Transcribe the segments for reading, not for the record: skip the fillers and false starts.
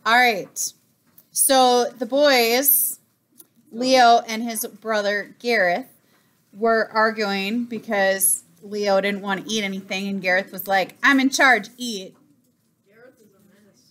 All right. So the boys, Leo and his brother Gareth, were arguing because Leo didn't want to eat anything, and Gareth was like, I'm in charge, eat. Gareth is a menace.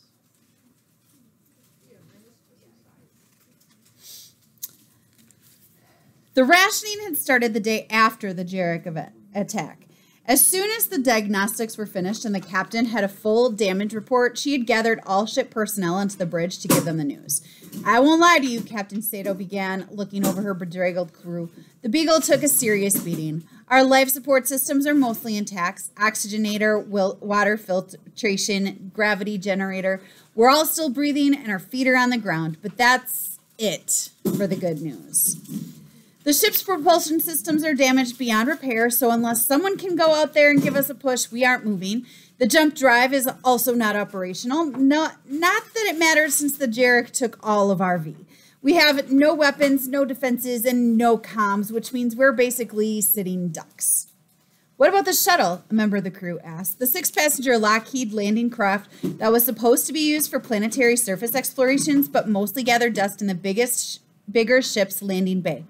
The rationing had started the day after the Jarek attack. As soon as the diagnostics were finished and the captain had a full damage report, she had gathered all ship personnel onto the bridge to give them the news. I won't lie to you, Captain Sato began, looking over her bedraggled crew. The Beagle took a serious beating. Our life support systems are mostly intact. Oxygenator, water filtration, gravity generator. We're all still breathing and our feet are on the ground, but that's it for the good news. The ship's propulsion systems are damaged beyond repair, so unless someone can go out there and give us a push, we aren't moving. The jump drive is also not operational. Not that it matters since the Jarek took all of RV. We have no weapons, no defenses, and no comms, which means we're basically sitting ducks. What about the shuttle? A member of the crew asked. The 6-passenger Lockheed landing craft that was supposed to be used for planetary surface explorations, but mostly gathered dust in the bigger ship's landing bay.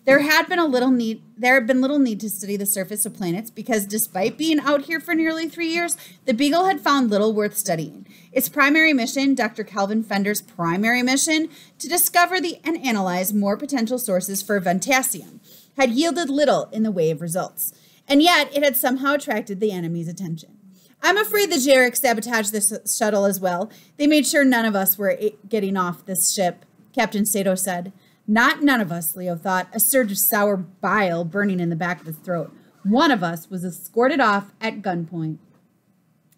There had been little need to study the surface of planets because despite being out here for nearly 3 years, the Beagle had found little worth studying. Its primary mission, Dr. Calvin Fender's primary mission, to discover and analyze more potential sources for Ventasium, had yielded little in the way of results. And yet, it had somehow attracted the enemy's attention. I'm afraid the Jarek sabotaged this shuttle as well. They made sure none of us were getting off this ship, Captain Sato said. Not none of us, Leo thought, a surge of sour bile burning in the back of his throat. One of us was escorted off at gunpoint.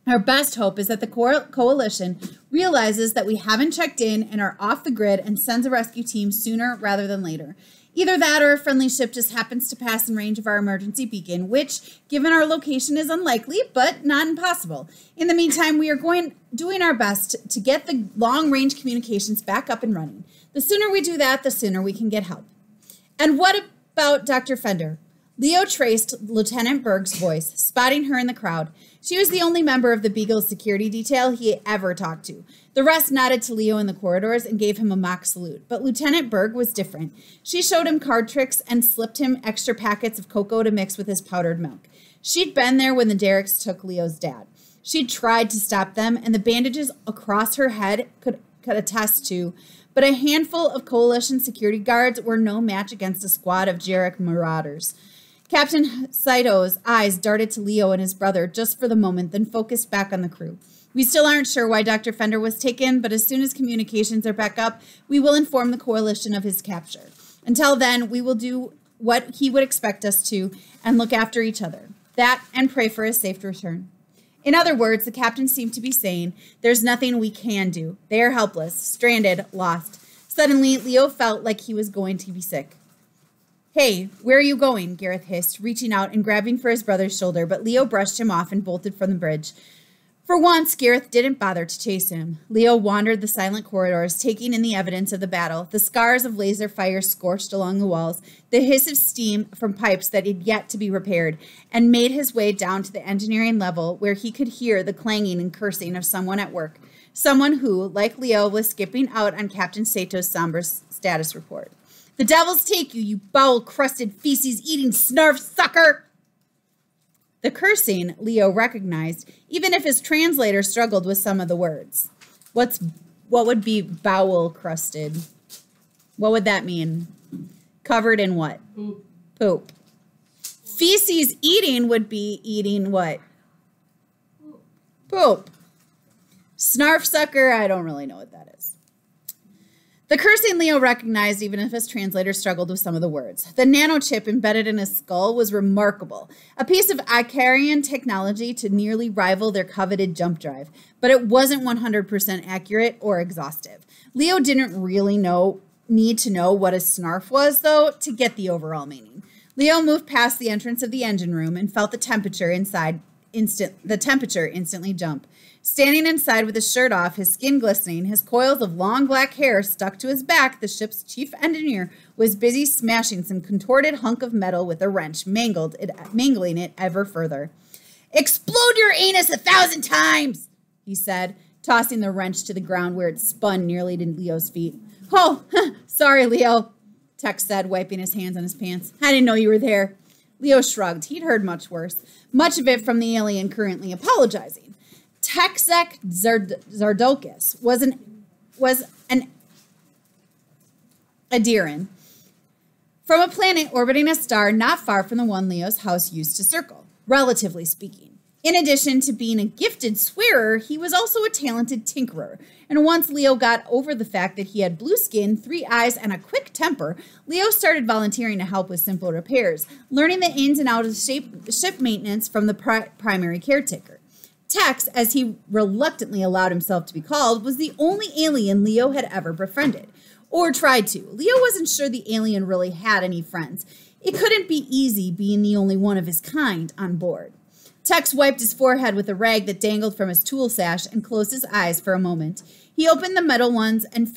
Our best hope is that the coalition realizes that we haven't checked in and are off the grid and sends a rescue team sooner rather than later. Either that or a friendly ship just happens to pass in range of our emergency beacon, which, given our location, is unlikely, but not impossible. In the meantime, we are doing our best to get the long-range communications back up and running. The sooner we do that, the sooner we can get help. And what about Dr. Fender? Leo traced Lieutenant Berg's voice, spotting her in the crowd. She was the only member of the Beagle's security detail he ever talked to. The rest nodded to Leo in the corridors and gave him a mock salute. But Lieutenant Berg was different. She showed him card tricks and slipped him extra packets of cocoa to mix with his powdered milk. She'd been there when the Derricks took Leo's dad. She'd tried to stop them, and the bandages across her head could attest to, but a handful of Coalition security guards were no match against a squad of Jarek marauders. Captain Sato's eyes darted to Leo and his brother just for the moment, then focused back on the crew. We still aren't sure why Dr. Fender was taken, but as soon as communications are back up, we will inform the Coalition of his capture. Until then, we will do what he would expect us to and look after each other. That and pray for his safe return. In other words, the captain seemed to be saying, there's nothing we can do. They are helpless, stranded, lost. Suddenly, Leo felt like he was going to be sick. Hey, where are you going? Gareth hissed, reaching out and grabbing for his brother's shoulder, but Leo brushed him off and bolted from the bridge. For once, Gareth didn't bother to chase him. Leo wandered the silent corridors, taking in the evidence of the battle, the scars of laser fire scorched along the walls, the hiss of steam from pipes that had yet to be repaired, and made his way down to the engineering level where he could hear the clanging and cursing of someone at work, someone who, like Leo, was skipping out on Captain Sato's somber status report. The devils take you, you bowel-crusted, feces-eating snarf sucker! The cursing Leo recognized, even if his translator struggled with some of the words. What would be bowel-crusted? What would that mean? Covered in what? Poop. Poop. Feces eating would be eating what? Poop. Snarf sucker, I don't really know what that is. The cursing Leo recognized, even if his translator struggled with some of the words. The nanochip embedded in his skull was remarkable, a piece of Icarian technology to nearly rival their coveted jump drive, but it wasn't 100% accurate or exhaustive. Leo didn't really need to know what a snarf was, though, to get the overall meaning. Leo moved past the entrance of the engine room and felt the temperature instantly jump. Standing inside with his shirt off, his skin glistening, his coils of long black hair stuck to his back, the ship's chief engineer was busy smashing some contorted hunk of metal with a wrench, mangling it ever further. Explode your anus 1,000 times, he said, tossing the wrench to the ground where it spun nearly to Leo's feet. Oh, sorry, Leo, Tex said, wiping his hands on his pants. I didn't know you were there. Leo shrugged. He'd heard much worse, much of it from the alien currently apologizing. Texek Zardokis was an Adiran from a planet orbiting a star not far from the one Leo's house used to circle, relatively speaking. In addition to being a gifted swearer, he was also a talented tinkerer. And once Leo got over the fact that he had blue skin, 3 eyes, and a quick temper, Leo started volunteering to help with simple repairs, learning the ins and outs of ship maintenance from the primary caretaker. Tex, as he reluctantly allowed himself to be called, was the only alien Leo had ever befriended, or tried to. Leo wasn't sure the alien really had any friends. It couldn't be easy being the only one of his kind on board. Tex wiped his forehead with a rag that dangled from his tool sash and closed his eyes for a moment. He opened the middle one and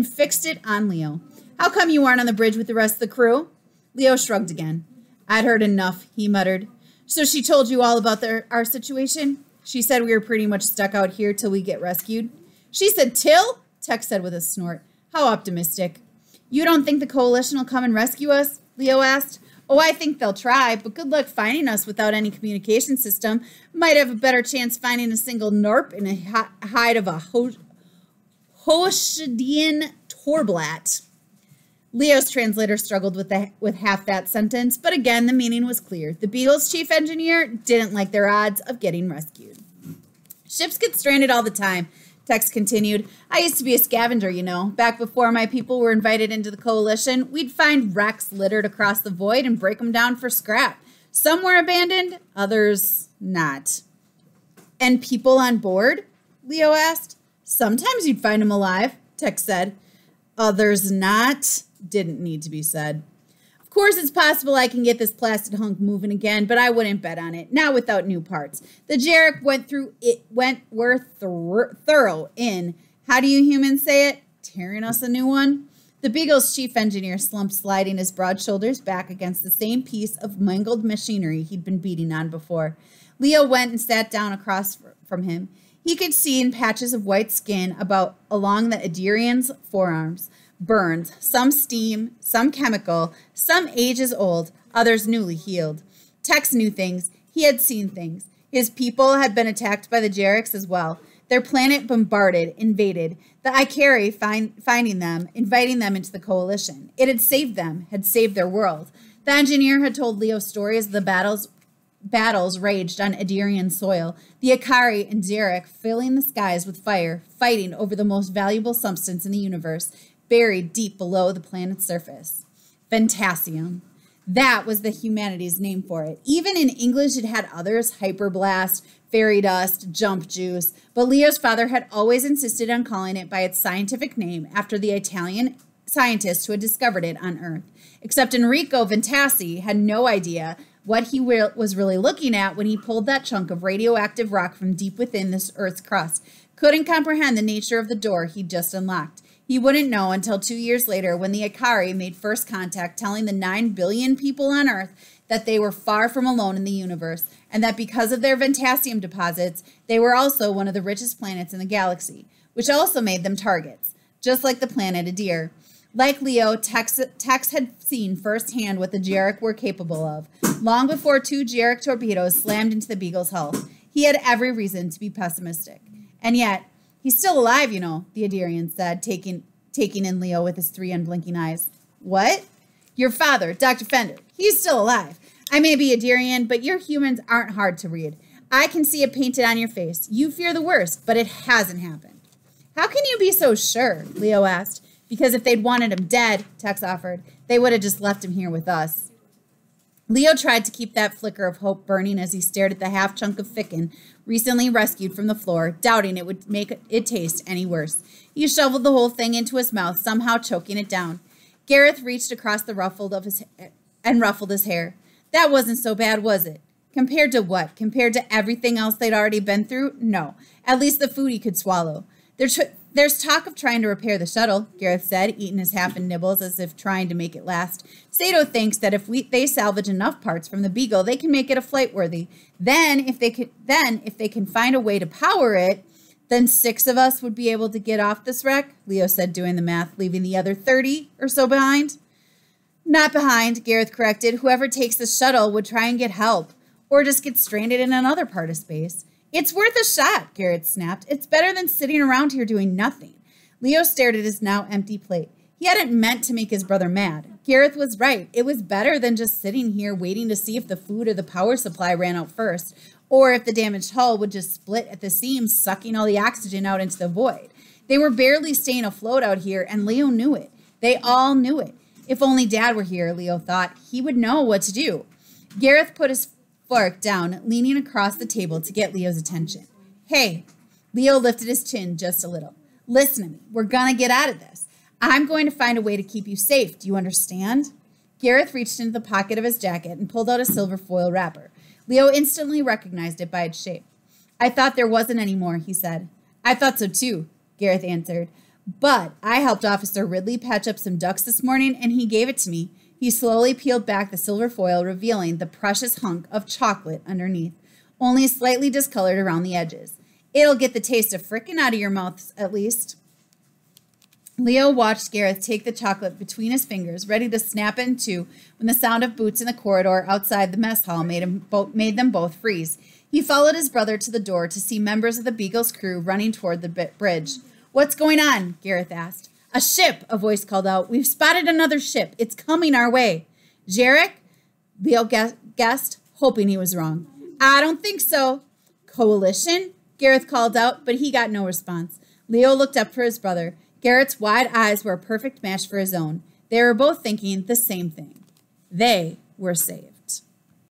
fixed it on Leo. How come you aren't on the bridge with the rest of the crew? Leo shrugged again. I'd heard enough, he muttered. So she told you all about our situation? She said we were pretty much stuck out here till we get rescued. She said till? Tex said with a snort. How optimistic. You don't think the coalition will come and rescue us? Leo asked. Oh, I think they'll try, but good luck finding us without any communication system. Might have a better chance finding a single Norp in a hide of a Hoshdian Torblat. Leo's translator struggled with half that sentence, but again, the meaning was clear. The Beagle's chief engineer didn't like their odds of getting rescued. Ships get stranded all the time, Tex continued. I used to be a scavenger, you know. Back before my people were invited into the coalition, we'd find wrecks littered across the void and break them down for scrap. Some were abandoned, others not. And people on board? Leo asked. Sometimes you'd find them alive, Tex said. Others not, didn't need to be said. Of course, it's possible I can get this plastic hunk moving again, but I wouldn't bet on it, not without new parts. The Jarek were thorough in, how do you humans say it? Tearing us a new one? The Beagle's chief engineer slumped, sliding his broad shoulders back against the same piece of mangled machinery he'd been beating on before. Leo went and sat down across from him. He could see in patches of white skin along the Adirian's forearms. Burns, some steam, some chemical, some ages old, others newly healed. Tex knew things. He had seen things. His people had been attacked by the Jareks as well. Their planet bombarded, invaded. The Ikari finding them, inviting them into the coalition. It had saved them, had saved their world. The engineer had told Leo stories of the battles raged on Adirian soil, the Ikari and Jarek filling the skies with fire, fighting over the most valuable substance in the universe, buried deep below the planet's surface. Ventasium. That was the humanity's name for it. Even in English, it had others, hyperblast, fairy dust, jump juice, but Leo's father had always insisted on calling it by its scientific name after the Italian scientist who had discovered it on Earth. Except Enrico Ventasi had no idea what he was really looking at when he pulled that chunk of radioactive rock from deep within this Earth's crust. Couldn't comprehend the nature of the door he'd just unlocked. He wouldn't know until 2 years later when the Ikari made first contact, telling the 9 billion people on Earth that they were far from alone in the universe, and that because of their Ventasium deposits, they were also one of the richest planets in the galaxy, which also made them targets, just like the planet Adir. Like Leo, Tex had seen firsthand what the Jarek were capable of, long before 2 Jarek torpedoes slammed into the Beagle's hull. He had every reason to be pessimistic. And yet, he's still alive, you know, the Adirian said, taking in Leo with his 3 unblinking eyes. What? Your father, Dr. Fender. He's still alive. I may be Adirian, but your humans aren't hard to read. I can see it painted on your face. You fear the worst, but it hasn't happened. How can you be so sure? Leo asked. Because if they'd wanted him dead, Tex offered, they would have just left him here with us. Leo tried to keep that flicker of hope burning as he stared at the half chunk of ficken recently rescued from the floor, doubting it would make it taste any worse. He shoveled the whole thing into his mouth, somehow choking it down. Gareth reached across the ruffled his hair. That wasn't so bad, was it? Compared to what? Compared to everything else they'd already been through? No. At least the food he could swallow. There's talk of trying to repair the shuttle, Gareth said, eating his half in nibbles as if trying to make it last. Sato thinks that if they salvage enough parts from the Beagle, they can make it a flight worthy. Then, if they can find a way to power it, then 6 of us would be able to get off this wreck, Leo said, doing the math, leaving the other 30 or so behind. Not behind, Gareth corrected. Whoever takes the shuttle would try and get help, or just get stranded in another part of space. It's worth a shot, Gareth snapped. It's better than sitting around here doing nothing. Leo stared at his now empty plate. He hadn't meant to make his brother mad. Gareth was right. It was better than just sitting here waiting to see if the food or the power supply ran out first, or if the damaged hull would just split at the seams, sucking all the oxygen out into the void. They were barely staying afloat out here, and Leo knew it. They all knew it. If only Dad were here, Leo thought, he would know what to do. Gareth put his fork down, leaning across the table to get Leo's attention. Hey, Leo lifted his chin just a little. Listen to me. We're gonna get out of this. I'm going to find a way to keep you safe. Do you understand? Gareth reached into the pocket of his jacket and pulled out a silver foil wrapper. Leo instantly recognized it by its shape. I thought there wasn't any more, he said. I thought so too, Gareth answered. But I helped Officer Ridley patch up some ducks this morning, and he gave it to me. He slowly peeled back the silver foil, revealing the precious hunk of chocolate underneath, only slightly discolored around the edges. It'll get the taste of frickin' out of your mouths, at least. Leo watched Gareth take the chocolate between his fingers, ready to snap it in two, when the sound of boots in the corridor outside the mess hall made them both freeze. He followed his brother to the door to see members of the Beagle's crew running toward the bridge. What's going on? Gareth asked. A ship, a voice called out. We've spotted another ship. It's coming our way. Jarek? Leo guessed, hoping he was wrong. I don't think so. Coalition? Gareth called out, but he got no response. Leo looked up for his brother. Garrett's wide eyes were a perfect match for his own. They were both thinking the same thing. They were saved.